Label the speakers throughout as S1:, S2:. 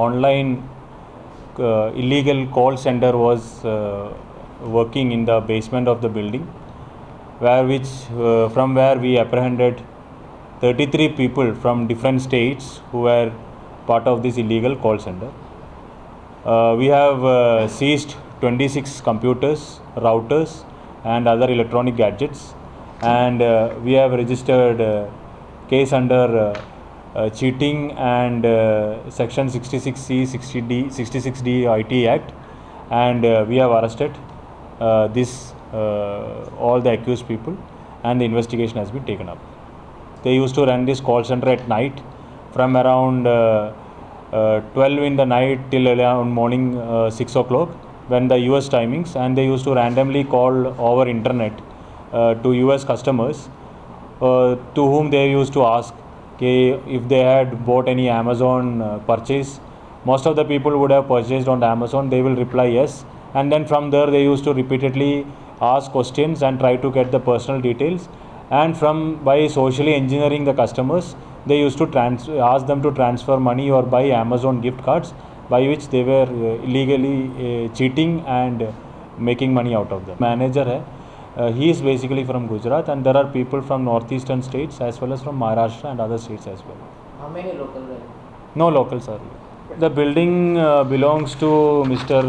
S1: online illegal call center was working in the basement of the building, from where we apprehended 33 people from different states who were part of this illegal call center. We have seized 26 computers, routers and other electronic gadgets, and we have registered case under cheating and section 66C, 60D, 66D IT Act, and we have arrested all the accused people, and the investigation has been taken up. They used to run this call center at night from around 12 in the night till around morning 6 o'clock when the US timings, and they used to randomly call over internet to US customers to whom they used to ask if they had bought any Amazon purchase. Most of the people would have purchased on Amazon. They will reply yes, and then from there they used to repeatedly ask questions and try to get the personal details, and by socially engineering the customers, they used to ask them to transfer money or buy Amazon gift cards, by which they were illegally cheating and making money out of them. Manager hai, he is basically from Gujarat, and there are people from northeastern states as well as from Maharashtra and other states as well.
S2: How many local?
S1: No locals are here. The building belongs to Mr.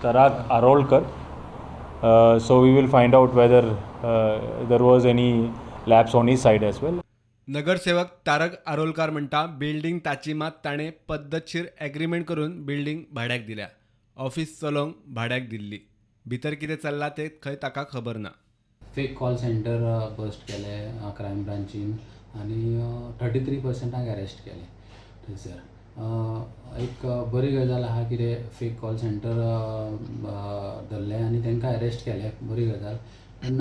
S1: Tarag Arolkar. So we will find out whether there was any lapse on his side as well.
S3: नगरसेवक तारक आरोलकार म्हणटा building ताची मात ताणें पद्धतशीर agreement करून building भाड्याक दिल्या. Office चलोवंक भाड्याक दिल्ली. भितर कितें चल्लां तें खंय ताका खबर ना.
S4: फेक कॉल सेंटर बस्ट केले क्रायम ब्रांचीन आनी 33% अरेस्ट केले थंयसर. एक बरी गजाल आहा कितें फेक कॉल सेंटर धरले आनी तांकां अरेस्ट केले, बरी गजाल. पूण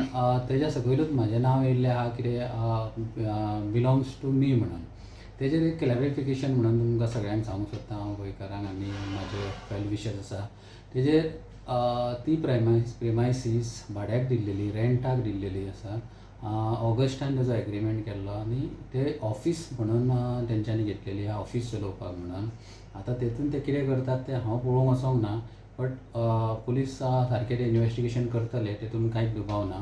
S4: तेज्या सकयलूच म्हाजें नांव येयल्लें आहा कितें बिलोंग्स टू मी म्हणून. तेजेर एक क्लॅरिफिकेशन म्हणून तुमकां सगळ्यांक सांगूंक सोदता हांव गोंयकारांक आनी म्हाजे वेल विशर्स आसा. तेजेर ती प्रेमायसीस भाड्याक दिल्लेली, रेंटाक दिल्लेली आसा. ऑगस्टान तेजो एग्रीमेंट केल्लो आनी ते ऑफीस म्हणून तेंच्यांनी घेतलेली आहा, ऑफीस चलोवपाक म्हणून. आतां तेतून ते कितें करतात तें हांव पळोवंक वचोंक ना, बट पुलीस सारकें ते इन्वेस्टिगेशन करतले, तेतून कांयच दुबाव ना.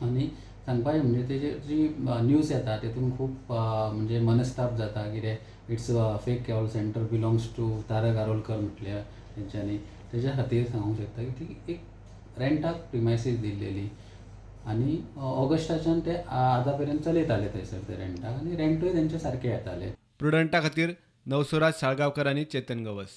S4: आनी सांगपाचें म्हणजे तेजेर जी न्यूज येता तेतून खूब म्हणजे मनस्ताप जाता. कितें it's fake call centre belongs to Tarak Arolkar म्हटल्या तेंच्यांनी. तेज्या खातीर सांगूंक शकता की ती एक रेंटाक प्रिमायसीस दिल्लेली आनी ऑगस्टाच्यान ते आतां पर्यंत चलयताले थंयसर ते रेंटाक, आनी रेंटूय तेंचे सारके येताले.
S3: प्रुडंटा खातीर नवसुराज साळगांवकर आनी चेतन गवस.